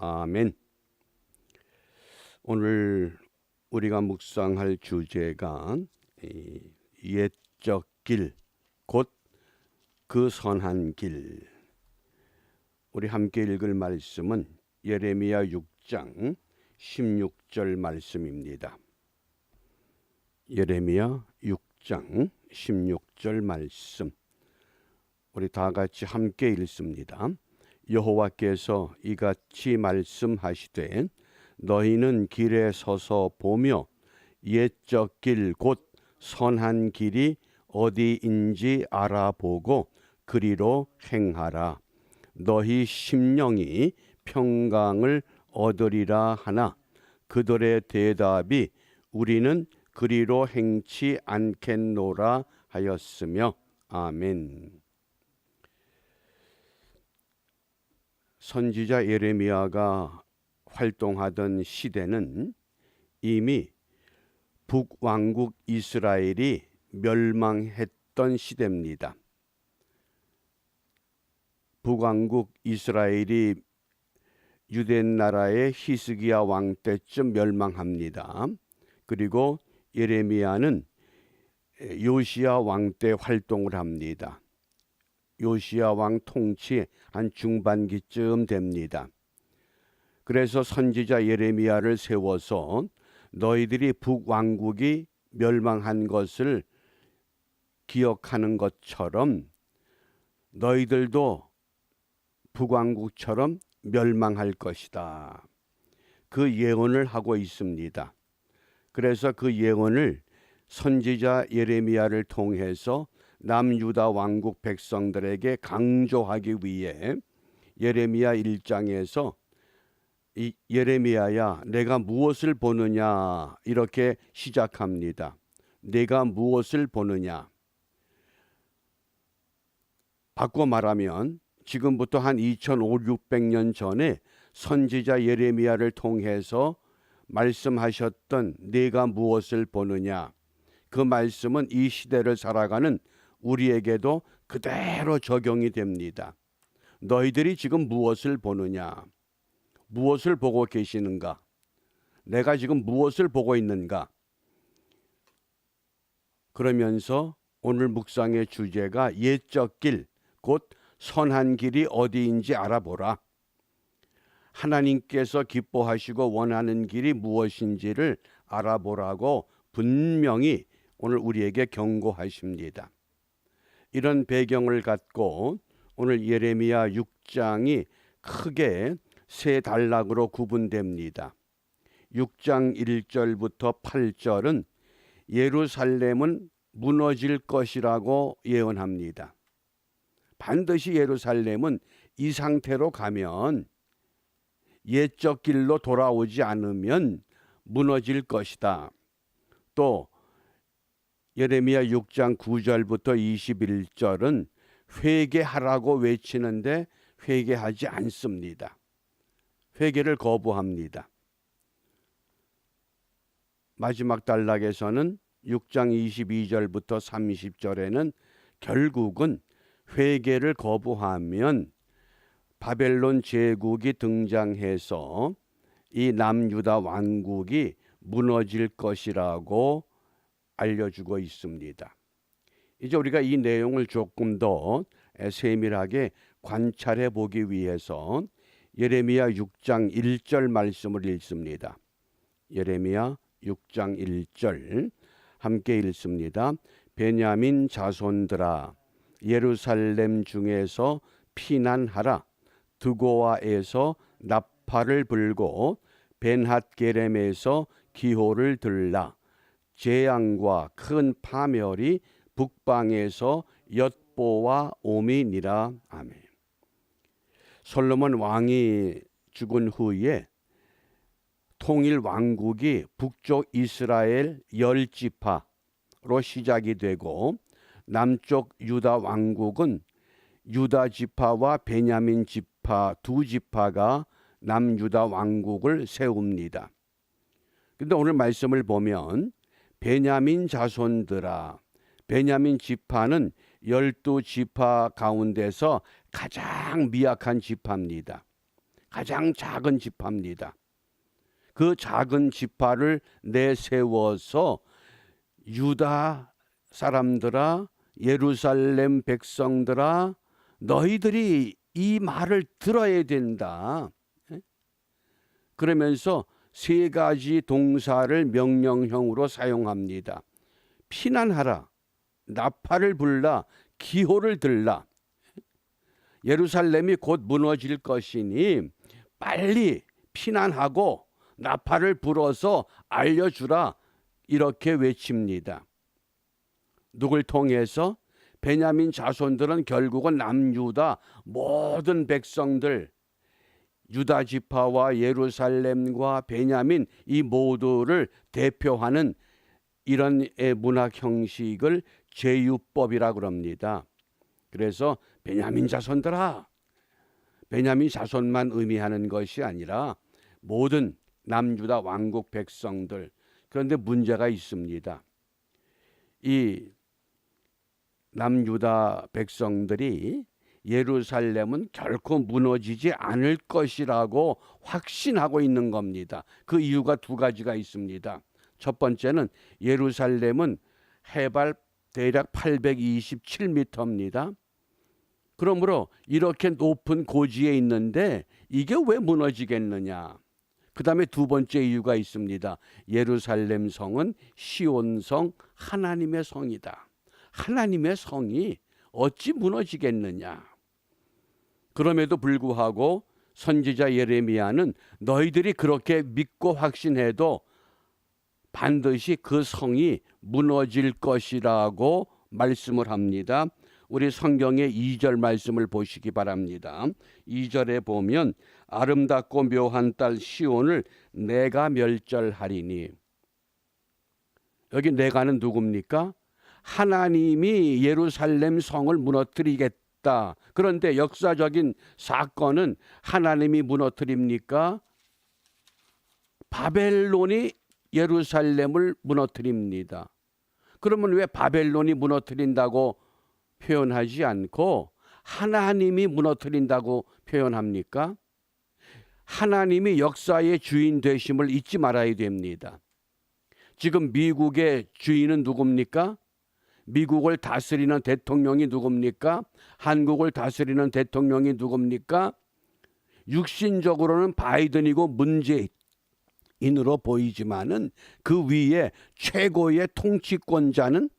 아멘. 오늘 우리가 묵상할 주제가 옛적 길, 곧 그 선한 길. 우리 함께 읽을 말씀은 예레미야 6장 16절 말씀입니다. 예레미야 6장 16절 말씀. 우리 다 같이 함께 읽습니다. 여호와께서 이같이 말씀하시되 너희는 길에 서서 보며 옛적 길 곧 선한 길이 어디인지 알아보고 그리로 행하라. 너희 심령이 평강을 얻으리라 하나 그들의 대답이 우리는 그리로 행치 않겠노라 하였으며 아멘. 선지자 예레미야가 활동하던 시대는 이미 북왕국 이스라엘이 멸망했던 시대입니다. 북왕국 이스라엘이 유대 나라의 히스기야 왕 때쯤 멸망합니다. 그리고 예레미야는 요시야 왕 때 활동을 합니다. 요시야 왕 통치 한 중반기쯤 됩니다. 그래서 선지자 예레미야를 세워서 너희들이 북왕국이 멸망한 것을 기억하는 것처럼 너희들도 북왕국처럼 멸망할 것이다. 그 예언을 하고 있습니다. 그래서 그 예언을 선지자 예레미야를 통해서 남유다 왕국 백성들에게 강조하기 위해 예레미야 1장에서 이 예레미야야 내가 무엇을 보느냐 이렇게 시작합니다. 내가 무엇을 보느냐. 바꿔 말하면 지금부터 한 2500~600년 전에 선지자 예레미야를 통해서 말씀하셨던 내가 무엇을 보느냐. 그 말씀은 이 시대를 살아가는 우리에게도 그대로 적용이 됩니다. 너희들이 지금 무엇을 보느냐? 무엇을 보고 계시는가? 내가 지금 무엇을 보고 있는가? 그러면서 오늘 묵상의 주제가 옛적 길, 곧 선한 길이 어디인지 알아보라. 하나님께서 기뻐하시고 원하는 길이 무엇인지를 알아보라고 분명히 오늘 우리에게 경고하십니다. 이런 배경을 갖고 오늘 예레미야 6장이 크게 세 단락으로 구분됩니다. 6장 1절부터 8절은 예루살렘은 무너질 것이라고 예언합니다. 반드시 예루살렘은 이 상태로 가면 옛적 길로 돌아오지 않으면 무너질 것이다. 또 예레미야 6장 9절부터 21절은 회개하라고 외치는데 회개하지 않습니다. 회개를 거부합니다. 마지막 단락에서는 6장 22절부터 30절에는 결국은 회개를 거부하면 바벨론 제국이 등장해서 이 남유다 왕국이 무너질 것이라고 알려주고 있습니다. 이제 우리가 이 내용을 조금 더 세밀하게 관찰해 보기 위해서 예레미야 6장 1절 말씀을 읽습니다. 예레미야 6장 1절 함께 읽습니다. 베냐민 자손들아 예루살렘 중에서 피난하라. 드고아에서 나팔을 불고 벤핫게렘에서 기호를 들라. 재앙과 큰 파멸이 북방에서 엿보아 오미니라. 아멘. 솔로몬 왕이 죽은 후에 통일 왕국이 북쪽 이스라엘 10지파로 시작이 되고 남쪽 유다 왕국은 유다 지파와 베냐민 지파 두 지파가 남유다 왕국을 세웁니다. 근데 오늘 말씀을 보면 베냐민 자손들아, 베냐민 지파는 12지파 가운데서 가장 미약한 지파입니다. 가장 작은 지파입니다. 그 작은 지파를 내세워서 유다 사람들아, 예루살렘 백성들아, 너희들이 이 말을 들어야 된다. 그러면서 세 가지 동사를 명령형으로 사용합니다. 피난하라, 나팔을 불라, 기호를 들라. 예루살렘이 곧 무너질 것이니 빨리 피난하고 나팔을 불어서 알려주라, 이렇게 외칩니다. 누굴 통해서? 베냐민 자손들은 결국은 남유다 모든 백성들, 유다 지파와 예루살렘과 베냐민 이 모두를 대표하는 이런 문학 형식을 제유법이라고 합니다. 그래서 베냐민 자손들아, 베냐민 자손만 의미하는 것이 아니라 모든 남유다 왕국 백성들. 그런데 문제가 있습니다. 이 남유다 백성들이 예루살렘은 결코 무너지지 않을 것이라고 확신하고 있는 겁니다. 그 이유가 두 가지가 있습니다. 첫 번째는 예루살렘은 해발 대략 827m입니다. 그러므로 이렇게 높은 고지에 있는데 이게 왜 무너지겠느냐. 그 다음에 두 번째 이유가 있습니다. 예루살렘 성은 시온성, 하나님의 성이다. 하나님의 성이 어찌 무너지겠느냐. 그럼에도 불구하고 선지자 예레미야는 너희들이 그렇게 믿고 확신해도 반드시 그 성이 무너질 것이라고 말씀을 합니다. 우리 성경의 2절 말씀을 보시기 바랍니다. 2절에 보면 아름답고 묘한 딸 시온을 내가 멸절하리니. 여기 내가는 누굽니까? 하나님이 예루살렘 성을 무너뜨리겠다. 그런데 역사적인 사건은 하나님이 무너뜨립니까? 바벨론이 예루살렘을 무너뜨립니다. 그러면 왜 바벨론이 무너뜨린다고 표현하지 않고 하나님이 무너뜨린다고 표현합니까? 하나님이 역사의 주인 되심을 잊지 말아야 됩니다. 지금 미국의 주인은 누굽니까? 미국을 다스리는 대통령이 누굽니까? 한국을 다스리는 대통령이 누굽니까? 육신적으로는 바이든이고 문재인으로 보이지만은 그 위에 최고의 통치권자는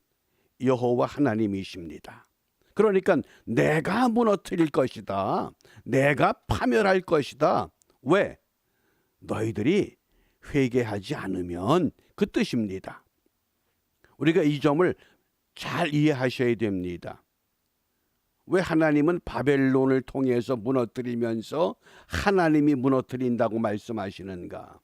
여호와 하나님이십니다. 그러니까 내가 무너뜨릴 것이다. 내가 파멸할 것이다. 왜? 너희들이 회개하지 않으면, 그 뜻입니다. 우리가 이 점을 잘 이해하셔야 됩니다. 왜 하나님은 바벨론을 통해서 무너뜨리면서 하나님이 무너뜨린다고 말씀하시는가?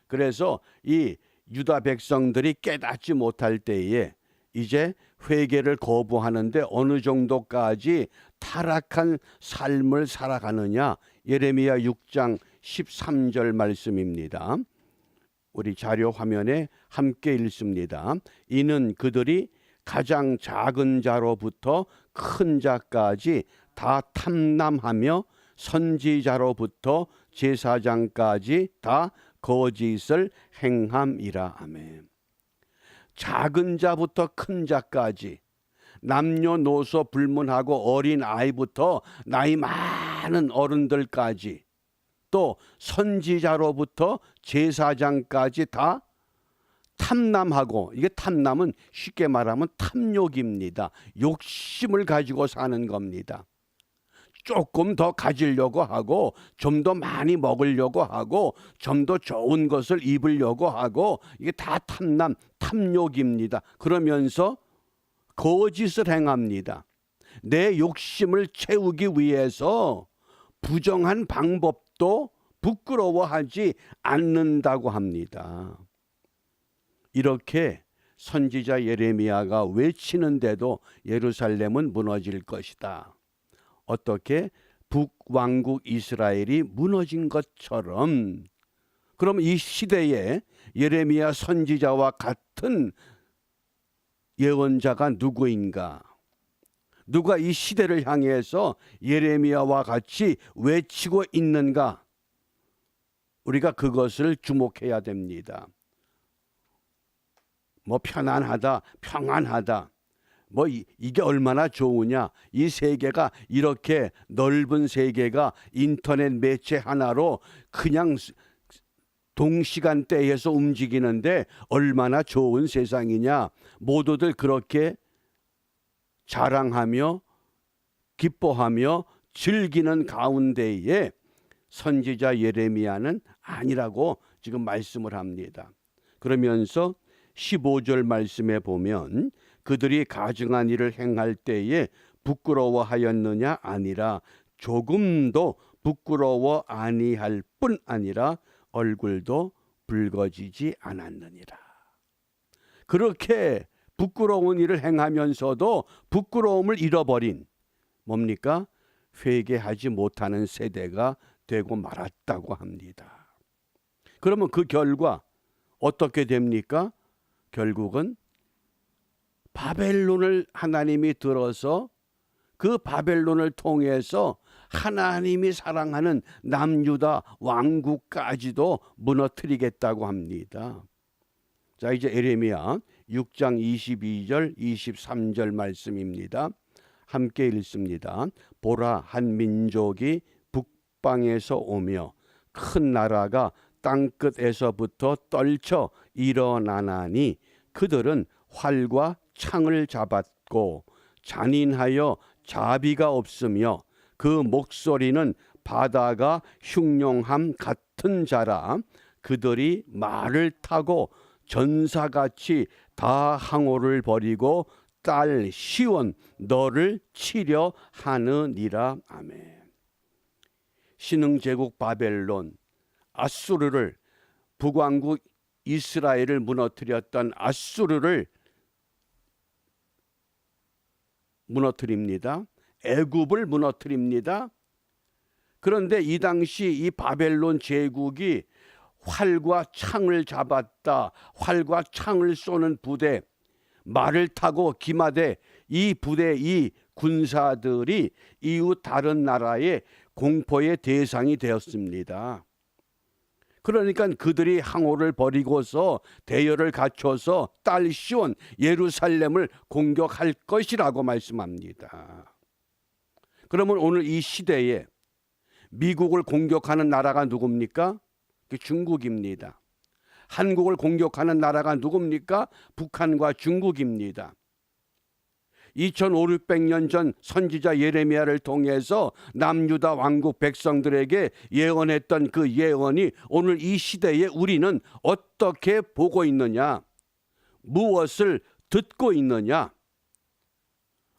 그래서 이 유다 백성들이 깨닫지 못할 때에 이제 회개를 거부하는데 어느 정도까지 타락한 삶을 살아가느냐. 예레미야 6장 13절 말씀입니다. 우리 자료 화면에 함께 읽습니다. 이는 그들이 가장 작은 자로부터 큰 자까지 다 탐남하며 선지자로부터 제사장까지 다 거짓을 행함이라. 아멘. 작은 자부터 큰 자까지, 남녀노소 불문하고 어린 아이부터 나이 많은 어른들까지, 또 선지자로부터 제사장까지 다 탐남하고, 이게 탐남은 쉽게 말하면 탐욕입니다. 욕심을 가지고 사는 겁니다. 조금 더 가지려고 하고, 좀 더 많이 먹으려고 하고, 좀 더 좋은 것을 입으려고 하고, 이게 다 탐남, 탐욕입니다. 그러면서 거짓을 행합니다. 내 욕심을 채우기 위해서 부정한 방법도 부끄러워하지 않는다고 합니다. 이렇게 선지자 예레미야가 외치는데도 예루살렘은 무너질 것이다. 어떻게? 북왕국 이스라엘이 무너진 것처럼. 그럼 이 시대에 예레미야 선지자와 같은 예언자가 누구인가? 누가 이 시대를 향해서 예레미야와 같이 외치고 있는가? 우리가 그것을 주목해야 됩니다. 뭐 편안하다, 평안하다. 뭐 이게 얼마나 좋으냐. 이 세계가 이렇게 넓은 세계가 인터넷 매체 하나로 그냥 동시간대에서 움직이는데 얼마나 좋은 세상이냐. 모두들 그렇게 자랑하며 기뻐하며 즐기는 가운데에 선지자 예레미야는 아니라고 지금 말씀을 합니다. 그러면서 15절 말씀에 보면 그들이 가증한 일을 행할 때에 부끄러워하였느냐 아니라 조금도 부끄러워 아니할 뿐 아니라 얼굴도 붉어지지 않았느니라. 그렇게 부끄러운 일을 행하면서도 부끄러움을 잃어버린 뭡니까? 회개하지 못하는 세대가 되고 말았다고 합니다. 그러면 그 결과 어떻게 됩니까? 결국은 바벨론을 하나님이 들어서 그 바벨론을 통해서 하나님이 사랑하는 남유다 왕국까지도 무너뜨리겠다고 합니다. 자, 이제 예레미야 6장 22절 23절 말씀입니다. 함께 읽습니다. 보라, 한 민족이 북방에서 오며 큰 나라가 땅끝에서부터 떨쳐 일어나나니 그들은 활과 창을 잡았고 잔인하여 자비가 없으며 그 목소리는 바다가 흉룡함 같은 자라. 그들이 말을 타고 전사같이 다 항오를 버리고 딸 시온 너를 치려 하느니라. 아멘. 신흥제국 바벨론, 아수르를, 북왕국 이스라엘을 무너뜨렸던 아수르를 무너뜨립니다. 애굽을 무너뜨립니다. 그런데 이 당시 이 바벨론 제국이 활과 창을 잡았다. 활과 창을 쏘는 부대, 말을 타고 기마대, 이 부대, 이 군사들이 이웃 다른 나라의 공포의 대상이 되었습니다. 그러니까 그들이 항오를 버리고서 대열을 갖춰서 딸 시온 예루살렘을 공격할 것이라고 말씀합니다. 그러면 오늘 이 시대에 미국을 공격하는 나라가 누굽니까? 중국입니다. 한국을 공격하는 나라가 누굽니까? 북한과 중국입니다. 2500년 전 선지자 예레미야를 통해서 남유다 왕국 백성들에게 예언했던 그 예언이 오늘 이 시대에 우리는 어떻게 보고 있느냐? 무엇을 듣고 있느냐?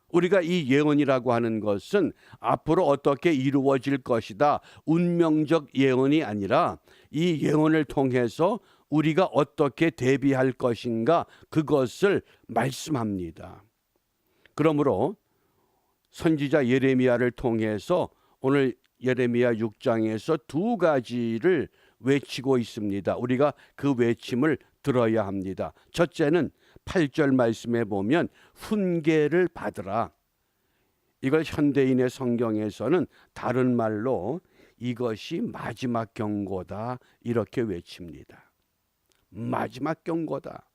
우리가 이 예언이라고 하는 것은 앞으로 어떻게 이루어질 것이다. 운명적 예언이 아니라 이 예언을 통해서 우리가 어떻게 대비할 것인가 그것을 말씀합니다. 그러므로 선지자 예레미야를 통해서 오늘 예레미야 6장에서 두 가지를 외치고 있습니다. 우리가 그 외침을 들어야 합니다. 첫째는 8절 말씀에 보면 훈계를 받으라. 이걸 현대인의 성경에서는 다른 말로 이것이 마지막 경고다 이렇게 외칩니다. 마지막 경고다.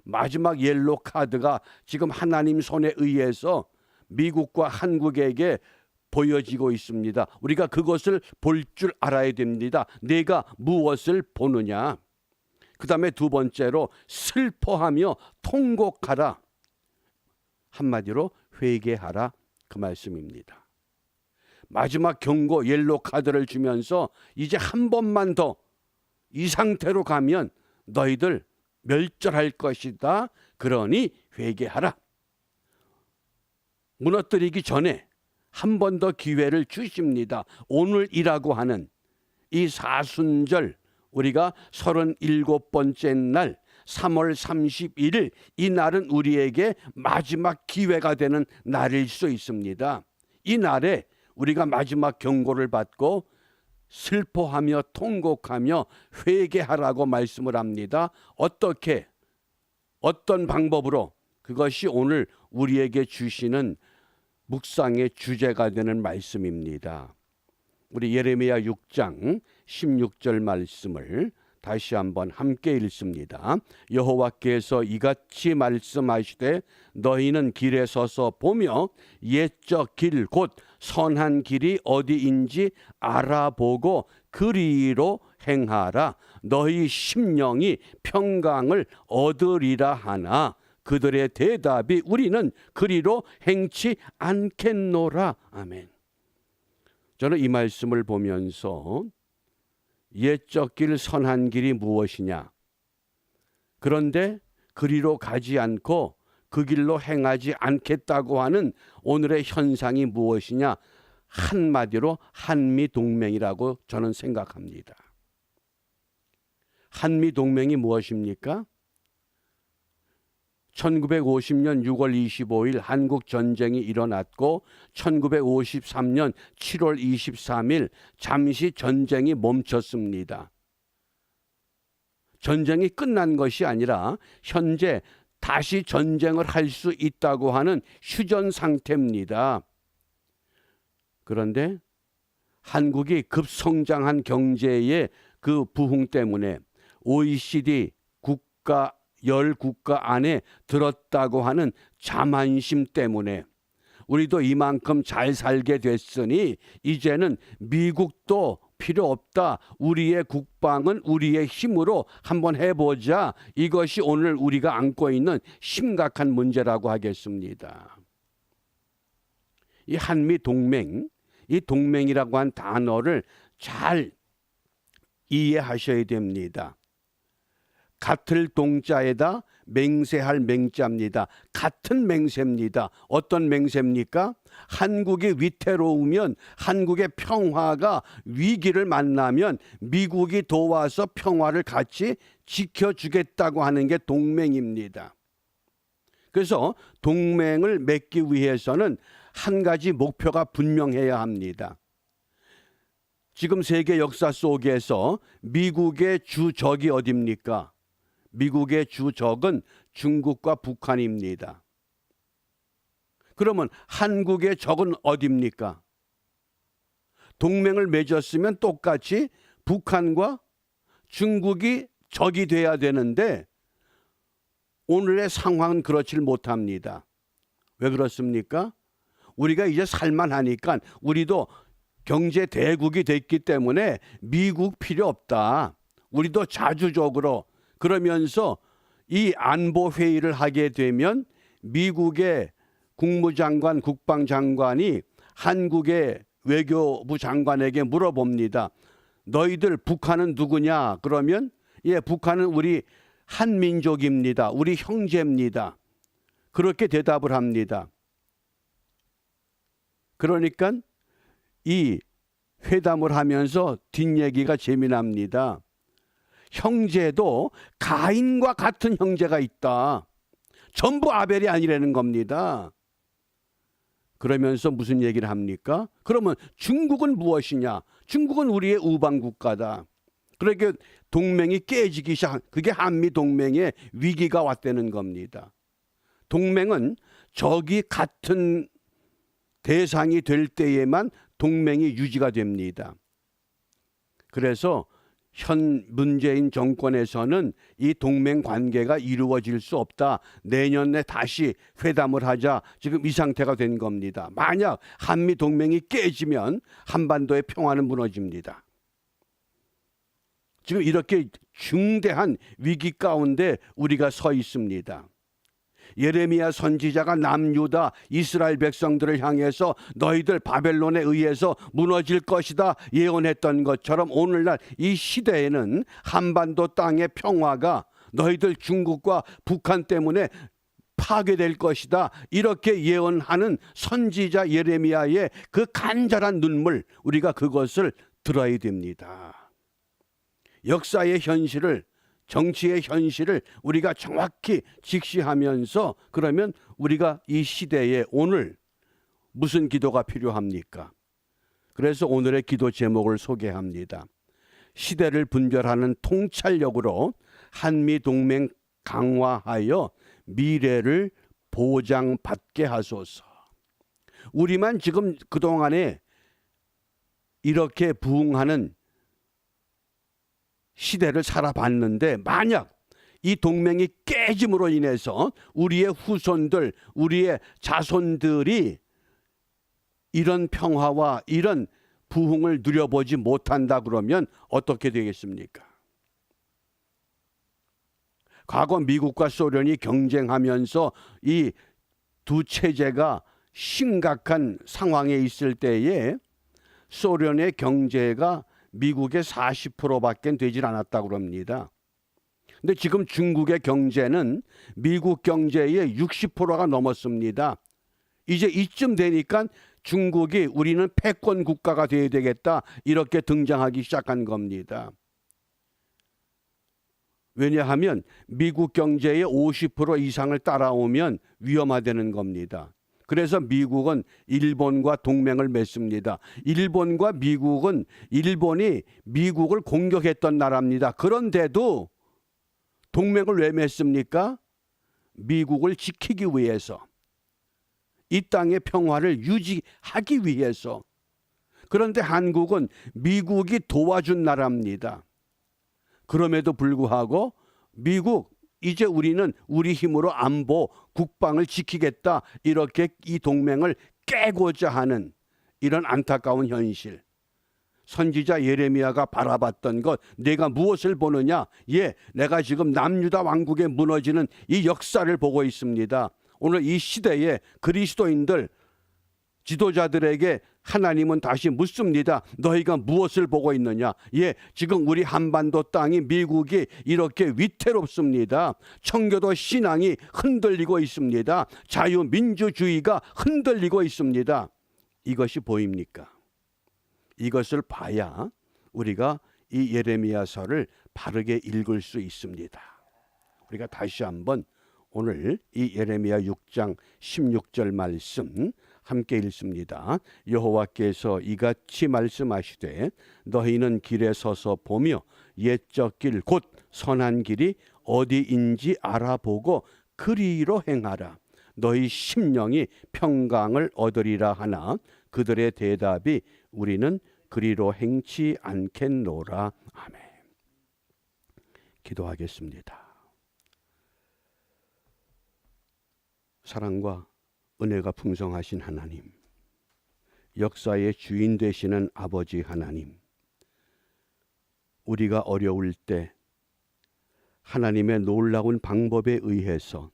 마지막 옐로 카드가 지금 하나님 손에 의해서 미국과 한국에게 보여지고 있습니다. 우리가 그것을 볼 줄 알아야 됩니다. 내가 무엇을 보느냐. 그 다음에 두 번째로 슬퍼하며 통곡하라. 한마디로 회개하라 그 말씀입니다. 마지막 경고 옐로 카드를 주면서 이제 한 번만 더 이 상태로 가면 너희들 멸절할 것이다. 그러니 회개하라. 무너뜨리기 전에 한 번 더 기회를 주십니다. 오늘이라고 하는 이 사순절 우리가 37번째 날 3월 31일 이 날은 우리에게 마지막 기회가 되는 날일 수 있습니다. 이 날에 우리가 마지막 경고를 받고 슬퍼하며 통곡하며 회개하라고 말씀을 합니다. 어떻게 어떤 방법으로 그것이 오늘 우리에게 주시는 묵상의 주제가 되는 말씀입니다. 우리 예레미야 6장 16절 말씀을 다시 한번 함께 읽습니다. 여호와께서 이같이 말씀하시되 너희는 길에 서서 보며 옛적 길 곧 선한 길이 어디인지 알아보고 그리로 행하라. 너희 심령이 평강을 얻으리라 하나 그들의 대답이 우리는 그리로 행치 않겠노라. 아멘. 저는 이 말씀을 보면서 옛적 길 선한 길이 무엇이냐? 그런데 그리로 가지 않고 그 길로 행하지 않겠다고 하는 오늘의 현상이 무엇이냐? 한마디로 한미동맹이라고 저는 생각합니다. 한미동맹이 무엇입니까? 1950년 6월 25일 한국전쟁이 일어났고 1953년 7월 23일 잠시 전쟁이 멈췄습니다. 전쟁이 끝난 것이 아니라 현재 다시 전쟁을 할 수 있다고 하는 휴전 상태입니다. 그런데 한국이 급성장한 경제의 그 부흥 때문에 OECD 국가 10국가 안에 들었다고 하는 자만심 때문에 우리도 이만큼 잘 살게 됐으니 이제는 미국도 필요 없다. 우리의 국방은 우리의 힘으로 한번 해보자. 이것이 오늘 우리가 안고 있는 심각한 문제라고 하겠습니다. 이 한미동맹, 이 동맹이라고 한 단어를 잘 이해하셔야 됩니다. 같을 동자에다 맹세할 맹자입니다. 같은 맹세입니다. 어떤 맹세입니까? 한국이 위태로우면 한국의 평화가 위기를 만나면 미국이 도와서 평화를 같이 지켜주겠다고 하는 게 동맹입니다. 그래서 동맹을 맺기 위해서는 한 가지 목표가 분명해야 합니다. 지금 세계 역사 속에서 미국의 주적이 어디입니까? 미국의 주적은 중국과 북한입니다. 그러면 한국의 적은 어디입니까? 동맹을 맺었으면 똑같이 북한과 중국이 적이 돼야 되는데 오늘의 상황은 그렇지 못합니다. 왜 그렇습니까? 우리가 이제 살만하니까 우리도 경제 대국이 됐기 때문에 미국 필요 없다. 우리도 자주적으로 그러면서 이 안보 회의를 하게 되면 미국의 국무장관, 국방장관이 한국의 외교부 장관에게 물어봅니다. 너희들 북한은 누구냐? 그러면 예, 북한은 우리 한민족입니다. 우리 형제입니다. 그렇게 대답을 합니다. 그러니까 이 회담을 하면서 뒷얘기가 재미납니다. 형제도 가인과 같은 형제가 있다. 전부 아벨이 아니라는 겁니다. 그러면서 무슨 얘기를 합니까? 그러면 중국은 무엇이냐? 중국은 우리의 우방 국가다. 그렇게 동맹이 깨지기 시작, 그게 한미 동맹의 위기가 왔다는 겁니다. 동맹은 적이 같은 대상이 될 때에만 동맹이 유지가 됩니다. 그래서 현 문재인 정권에서는 이 동맹 관계가 이루어질 수 없다. 내년에 다시 회담을 하자. 지금 이 상태가 된 겁니다. 만약 한미 동맹이 깨지면 한반도의 평화는 무너집니다. 지금 이렇게 중대한 위기 가운데 우리가 서 있습니다. 예레미야 선지자가 남유다 이스라엘 백성들을 향해서 너희들 바벨론에 의해서 무너질 것이다 예언했던 것처럼 오늘날 이 시대에는 한반도 땅의 평화가 너희들 중국과 북한 때문에 파괴될 것이다 이렇게 예언하는 선지자 예레미야의 그 간절한 눈물, 우리가 그것을 들어야 됩니다. 역사의 현실을, 정치의 현실을 우리가 정확히 직시하면서, 그러면 우리가 이 시대에 오늘 무슨 기도가 필요합니까? 그래서 오늘의 기도 제목을 소개합니다. 시대를 분별하는 통찰력으로 한미 동맹 강화하여 미래를 보장받게 하소서. 우리만 지금 그동안에 이렇게 부흥하는 시대를 살아봤는데, 만약 이 동맹이 깨짐으로 인해서 우리의 후손들, 우리의 자손들이 이런 평화와 이런 부흥을 누려보지 못한다 그러면 어떻게 되겠습니까? 과거 미국과 소련이 경쟁하면서 이 두 체제가 심각한 상황에 있을 때에 소련의 경제가 미국의 40%밖에 되질 않았다고 합니다. 근데 지금 중국의 경제는 미국 경제의 60%가 넘었습니다. 이제 이쯤 되니까 중국이 우리는 패권 국가가 되어야 되겠다, 이렇게 등장하기 시작한 겁니다. 왜냐하면 미국 경제의 50% 이상을 따라오면 위험하다는 겁니다. 그래서 미국은 일본과 동맹을 맺습니다. 일본과 미국은, 일본이 미국을 공격했던 나라입니다. 그런데도 동맹을 왜 맺습니까? 미국을 지키기 위해서, 이 땅의 평화를 유지하기 위해서. 그런데 한국은 미국이 도와준 나라입니다. 그럼에도 불구하고 미국, 이제 우리는 우리 힘으로 안보, 국방을 지키겠다, 이렇게 이 동맹을 깨고자 하는 이런 안타까운 현실. 선지자 예레미야가 바라봤던 것, 내가 무엇을 보느냐? 예, 내가 지금 남유다 왕국에 무너지는 이 역사를 보고 있습니다. 오늘 이 시대에 그리스도인들, 지도자들에게 하나님은 다시 묻습니다. 너희가 무엇을 보고 있느냐? 예, 지금 우리 한반도 땅이, 미국이 이렇게 위태롭습니다. 청교도 신앙이 흔들리고 있습니다. 자유민주주의가 흔들리고 있습니다. 이것이 보입니까? 이것을 봐야 우리가 이 예레미야서를 바르게 읽을 수 있습니다. 우리가 다시 한번 오늘 이 예레미야 6장 16절 말씀 함께 읽습니다. 여호와께서 이같이 말씀하시되 너희는 길에 서서 보며 옛적 길 곧 선한 길이 어디인지 알아보고 그리로 행하라. 너희 심령이 평강을 얻으리라 하나 그들의 대답이 우리는 그리로 행치 않겠노라. 아멘. 기도하겠습니다. 사랑과 은혜가 풍성하신 하나님, 역사의 주인 되시는 아버지 하나님, 우리가 어려울 때 하나님의 놀라운 방법에 의해서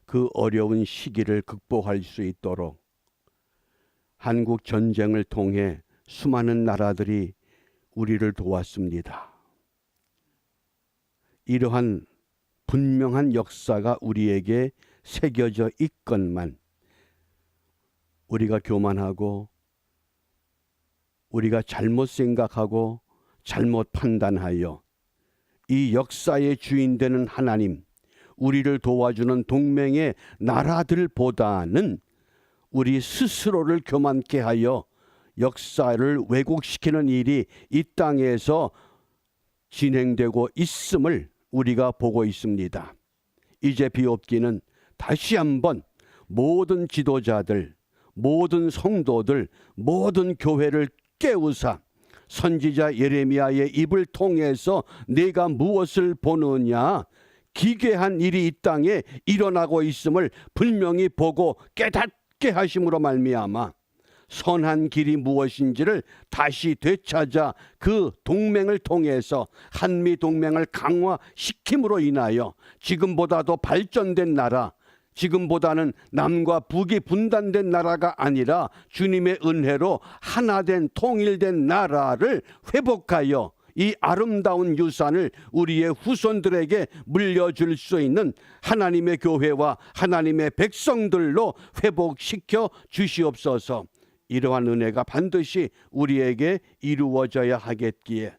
그 어려운 시기를 극복할 수 있도록 한국 전쟁을 통해 수많은 나라들이 우리를 도왔습니다. 이러한 분명한 역사가 우리에게 새겨져 있건만 우리가 교만하고 우리가 잘못 생각하고 잘못 판단하여 이 역사의 주인 되는 하나님, 우리를 도와주는 동맹의 나라들보다는 우리 스스로를 교만케 하여 역사를 왜곡시키는 일이 이 땅에서 진행되고 있음을 우리가 보고 있습니다. 이제 비옵기는 다시 한번 모든 지도자들, 모든 성도들, 모든 교회를 깨우사 선지자 예레미야의 입을 통해서 내가 무엇을 보느냐, 기괴한 일이 이 땅에 일어나고 있음을 분명히 보고 깨닫게 하심으로 말미암아 선한 길이 무엇인지를 다시 되찾아 그 동맹을 통해서 한미 동맹을 강화시킴으로 인하여 지금보다도 발전된 나라, 지금보다는 남과 북이 분단된 나라가 아니라 주님의 은혜로 하나된 통일된 나라를 회복하여 이 아름다운 유산을 우리의 후손들에게 물려줄 수 있는 하나님의 교회와 하나님의 백성들로 회복시켜 주시옵소서. 이러한 은혜가 반드시 우리에게 이루어져야 하겠기에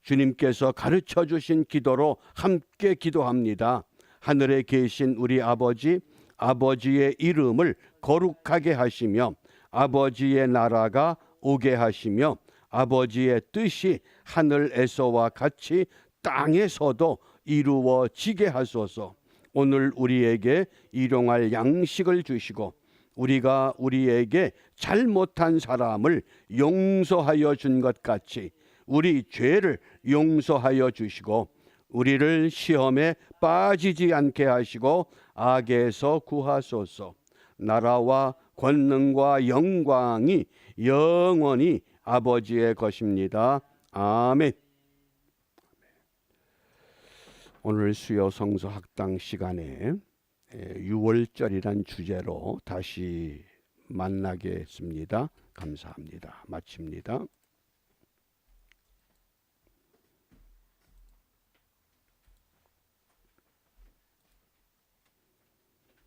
주님께서 가르쳐 주신 기도로 함께 기도합니다. 하늘에 계신 우리 아버지, 아버지의 이름을 거룩하게 하시며 아버지의 나라가 오게 하시며 아버지의 뜻이 하늘에서와 같이 땅에서도 이루어지게 하소서. 오늘 우리에게 일용할 양식을 주시고 우리가 우리에게 잘못한 사람을 용서하여 준 것 같이 우리 죄를 용서하여 주시고 우리를 시험에 빠지지 않게 하시고 악에서 구하소서. 나라와 권능과 영광이 영원히 아버지의 것입니다. 아멘. 오늘 수요 성서 학당 시간에 6월절이란 주제로 다시 만나겠습니다. 감사합니다. 마칩니다.